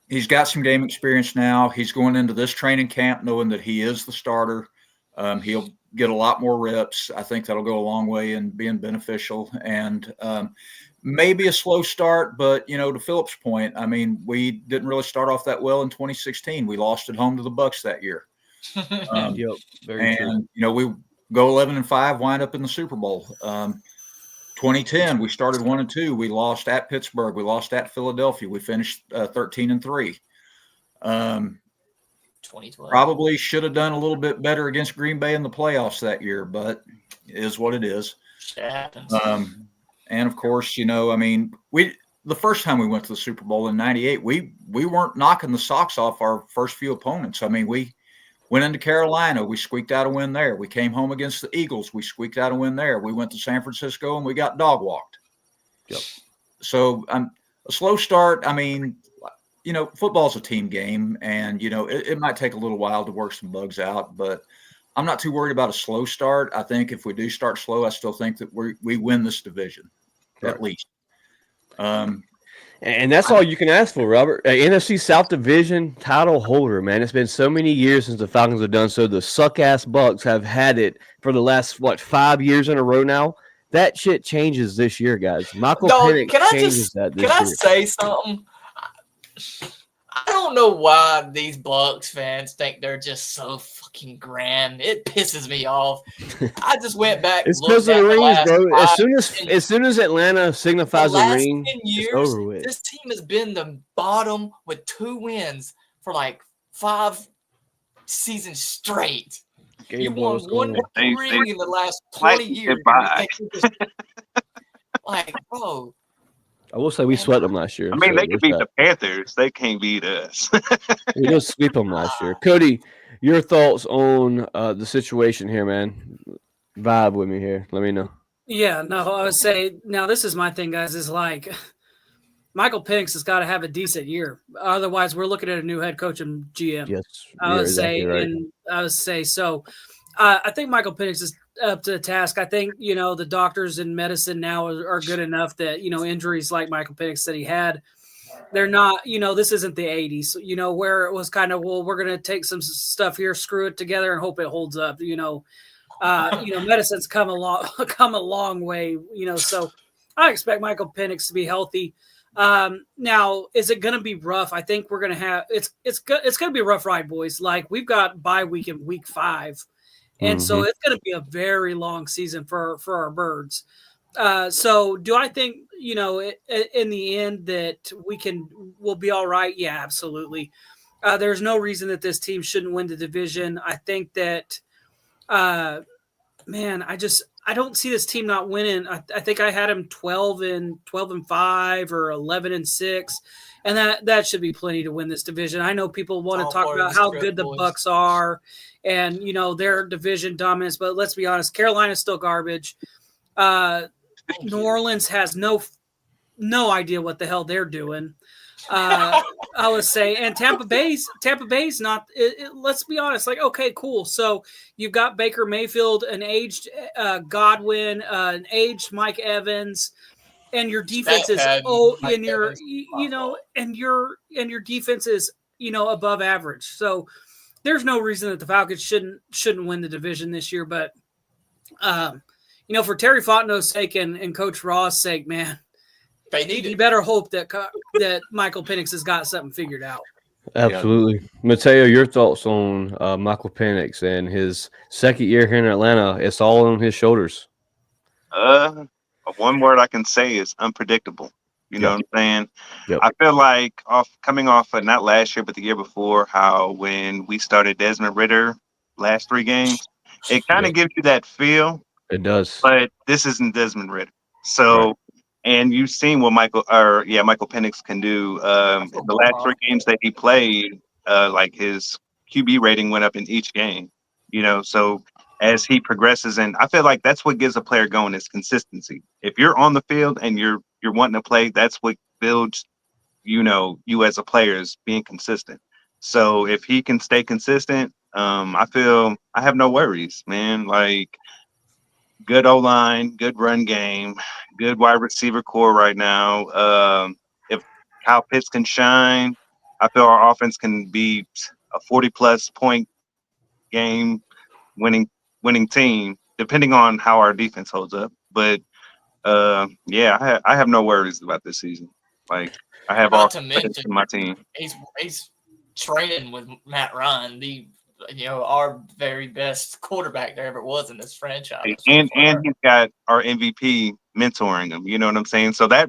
he's got some game experience now. He's going into this training camp knowing that he is the starter. He'll get a lot more reps. I think that'll go a long way in being beneficial. And maybe a slow start, but, to Philip's point, I mean, we didn't really start off that well in 2016. We lost at home to the Bucs that year. Yep, very true. We go 11-5, wind up in the Super Bowl. 2010, we started 1-2. We lost at Pittsburgh. We lost at Philadelphia. We finished 13-3. 2012. Probably should have done a little bit better against Green Bay in the playoffs that year, but it is what it is. It happens. And of course, the first time we went to the Super Bowl in '98, we weren't knocking the socks off our first few opponents. I mean, we went into Carolina. We squeaked out a win there. We came home against the Eagles. We squeaked out a win there. We went to San Francisco, and we got dog walked. Yep. So a slow start, I mean, football's a team game, and, it might take a little while to work some bugs out, but I'm not too worried about a slow start. I think if we do start slow, I still think that we win this division, at least. And that's all you can ask for, Robert. NFC South Division title holder, man. It's been so many years since the Falcons have done so. The suck-ass Bucks have had it for the last, 5 years in a row now? That shit changes this year, guys. Michael Penix changes that this year. Can I say something? I don't know why these Bucks fans think they're just so fucking grand. It pisses me off. I just went back. It's because of the rings, bro. As soon as Atlanta signifies a ring, it's over with. This team has been the bottom with 2 wins for 5 seasons straight. You won 1 ring in the last 20 years. Bro. I will say we swept them last year. I mean, they can beat the Panthers. They can't beat us. We just sweep them last year. Cody, your thoughts on the situation here, man? vibe with me here. Let me know. Yeah, no, I would say now this is my thing, guys. Is like Michael Penix has got to have a decent year. Otherwise, we're looking at a new head coach and GM. Yes, I you're would say, exactly right. and I would say so. I think Michael Penix is up to the task. I think the doctors in medicine now are good enough that injuries like Michael Penix that he had, they're not. This isn't the '80s. Where it was kind of, well, we're going to take some stuff here, screw it together, and hope it holds up. Medicine's come a long way. So I expect Michael Penix to be healthy. Now, is it going to be rough? I think we're going to have it's going to be a rough ride, boys. Like we've got bye week in week 5, and so it's going to be a very long season for our birds. So do I think in the end that we'll be all right? Yeah, absolutely. There's no reason that this team shouldn't win the division. I think that. Man, I don't see this team not winning. I think I had him 12-5 or 11-6, and that should be plenty to win this division. I know people want to talk about how good the Bucks are and their division dominance, but let's be honest, Carolina's still garbage. New Orleans has no idea what the hell they're doing. I would say, and Tampa Bay's not. Let's be honest. Like, okay, cool. So you've got Baker Mayfield, an aged Godwin, an aged Mike Evans, and your defense is and your defense is above average. So there's no reason that the Falcons shouldn't win the division this year. But for Terry Fontenot's sake and Coach Ross' sake, man. You better hope that Michael Penix has got something figured out. Absolutely. Yeah. Mateo, your thoughts on Michael Penix and his second year here in Atlanta? It's all on his shoulders. One word I can say is unpredictable. You know what I'm saying? Yep. I feel like coming off of not last year, but the year before, how when we started Desmond Ridder last 3 games, it kind of gives you that feel. It does. But this isn't Desmond Ridder. So... Right. And you've seen what Michael Penix can do. In the last 3 games that he played, like his QB rating went up in each game. So as he progresses, and I feel like that's what gives a player going is consistency. If you're on the field and you're wanting to play, that's what builds, you as a player is being consistent. So if he can stay consistent, I feel I have no worries, man. Like. Good O-line, good run game, good wide receiver core right now. If Kyle Pitts can shine, I feel our offense can be a 40-plus point game winning team, depending on how our defense holds up. But, I have no worries about this season. Like, I have all confidence in my team. He's training with Matt Ryan, our very best quarterback there ever was in this franchise. And he's got our MVP mentoring him. You know what I'm saying? So that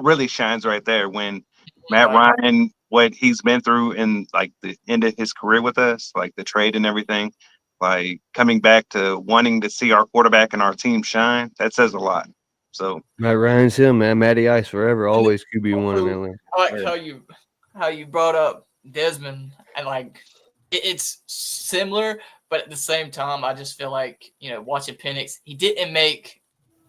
really shines right there when Matt Ryan, what he's been through in like the end of his career with us, like the trade and everything, like coming back to wanting to see our quarterback and our team shine, that says a lot. So Matt Ryan's him, man. Matty Ice forever, always QB1 in Atlanta. I like how you brought up Desmond and like it's similar, but at the same time, I just feel like, watching Penix, he didn't make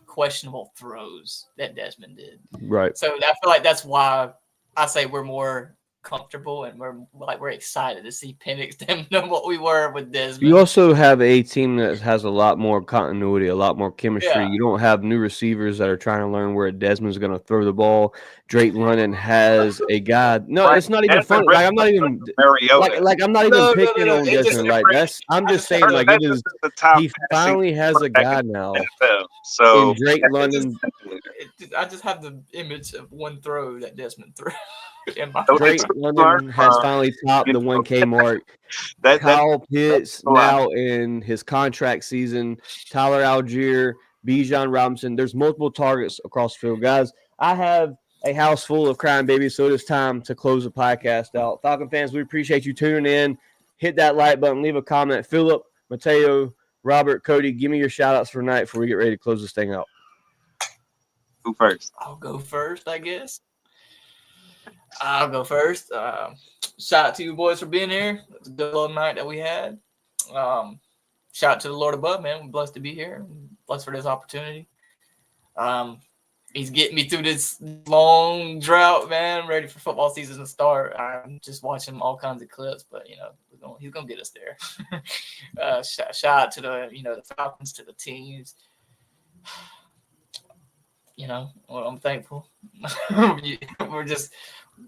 questionable throws that Desmond did. Right. So I feel like that's why I say we're more comfortable and we're excited to see Penix than what we were with Desmond. You also have a team that has a lot more continuity, a lot more chemistry. Yeah. You don't have new receivers that are trying to learn where Desmond's going to throw the ball. Drake London has a guy. No, it's not even funny. Like I'm not even I'm not even picking on Desmond. Like I'm just saying like it is. He finally has a guy now. So in Drake London. I just have the image of one throw that Desmond threw. Drake London has finally topped the 1K mark. Kyle Pitts now in his contract season. Tyler Algier, Bijan Robinson. There's multiple targets across the field. Guys, I have a house full of crying babies, so it is time to close the podcast out. Falcon fans, we appreciate you tuning in. Hit that like button. Leave a comment. Philip, Mateo, Robert, Cody, give me your shout-outs for tonight before we get ready to close this thing out. Who first? I'll go first, I guess. I'll go first. Shout out to you boys for being here. It was a good little night that we had. Shout shout out to the Lord above, man. We're blessed to be here. Blessed for this opportunity. He's getting me through this long drought, man. I'm ready for football season to start. I'm just watching all kinds of clips, but he's gonna get us there. Shout out to the Falcons, to the teams. I'm thankful. We're just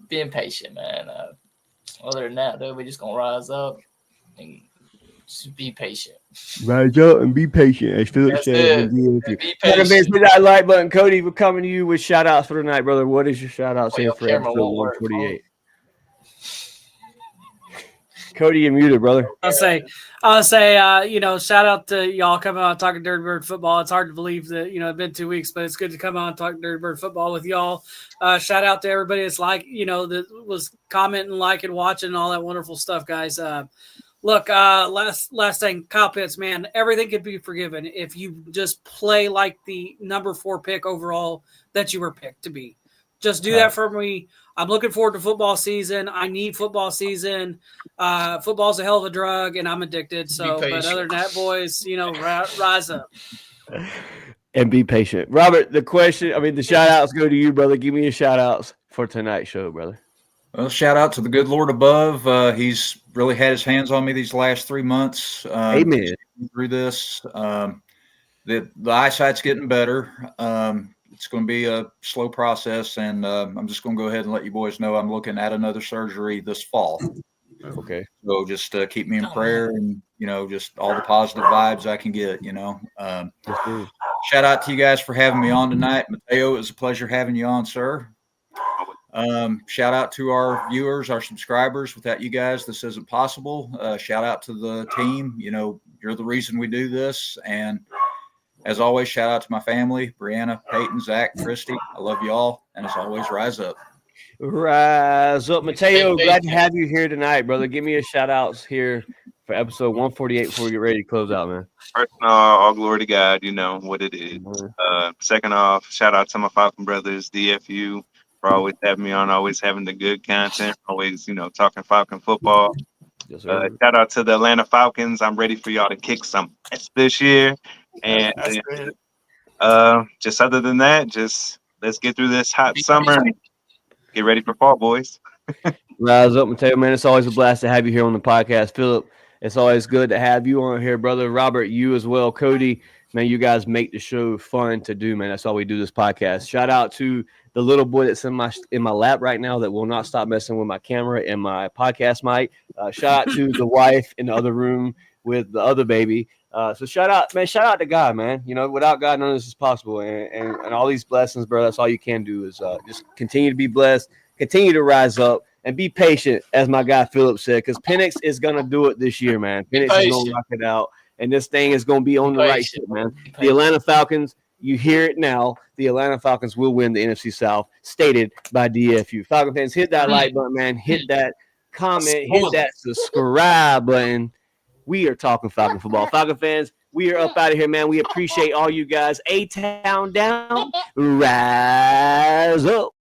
being patient, man. Other than that, though, we're just gonna rise up and just be patient. Rise up and be patient. As Philip said, be patient. patient. Hit that like button. Cody, we're coming to you with shout outs for tonight, brother. What is your shout out saying for episode 148? Cody, you're muted, brother. I'll say, shout out to y'all coming on talking Dirty Bird football. It's hard to believe that, it's been 2 weeks, but it's good to come on and talk Dirty Bird football with y'all. Shout out to everybody that's that was commenting, liking, watching, all that wonderful stuff, guys. Look, last thing, Kyle Pitts, man, everything could be forgiven if you just play like the number 4 pick overall that you were picked to be. Just do that for me. I'm looking forward to football season. I need football season. Football's a hell of a drug, and I'm addicted. So, but other than that, boys, rise up. And be patient. Robert, the shout-outs go to you, brother. Give me your shout-outs for tonight's show, brother. Well, shout out to the good Lord above. He's really had his hands on me these last 3 months. Amen. Through this. The eyesight's getting better. It's going to be a slow process, and I'm just going to go ahead and let you boys know I'm looking at another surgery this fall. Okay. So just keep me in prayer, and just all the positive vibes I can get. Shout out to you guys for having me on tonight, Mateo. It was a pleasure having you on, sir. Shout out to our viewers, our subscribers. Without you guys, this isn't possible. Shout out to the team. You're the reason we do this, and as always, shout out to my family, Brianna, Peyton, Zach, Christy. I love you all. And as always, rise up. Rise up. Mateo, glad to have you here tonight, brother. Give me a shout outs here for episode 148 before we get ready to close out, man. First of all glory to God, you know what it is. Second off, shout out to my Falcon brothers, DFU, for always having me on, always having the good content, always, talking Falcon football. Yes, sir. Shout out to the Atlanta Falcons. I'm ready for y'all to kick some ass this year. And just other than that, just let's get through this hot summer and get ready for fall, boys. Rise up, Mateo, man. It's always a blast to have you here on the podcast. Philip, it's always good to have you on here, brother. Robert, you as well. Cody, man, you guys make the show fun to do, man. That's why we do this podcast. Shout out to the little boy that's in my lap right now that will not stop messing with my camera and my podcast mic. Shout out to the wife in the other room with the other baby. So shout out to God, man. Without God, none of this is possible. And all these blessings, bro, that's all you can do is just continue to be blessed, continue to rise up, and be patient, as my guy Philip said, because Penix is going to do it this year, man. Penix is going to rock it out, and this thing is going to be on the right shit, man. The Atlanta Falcons, you hear it now, the Atlanta Falcons will win the NFC South, stated by DFU. Falcon fans, hit that like button, man. Hit that comment, hit that subscribe button. We are talking Falcon football. Falcon fans, we are up out of here, man. We appreciate all you guys. A-Town down, rise up.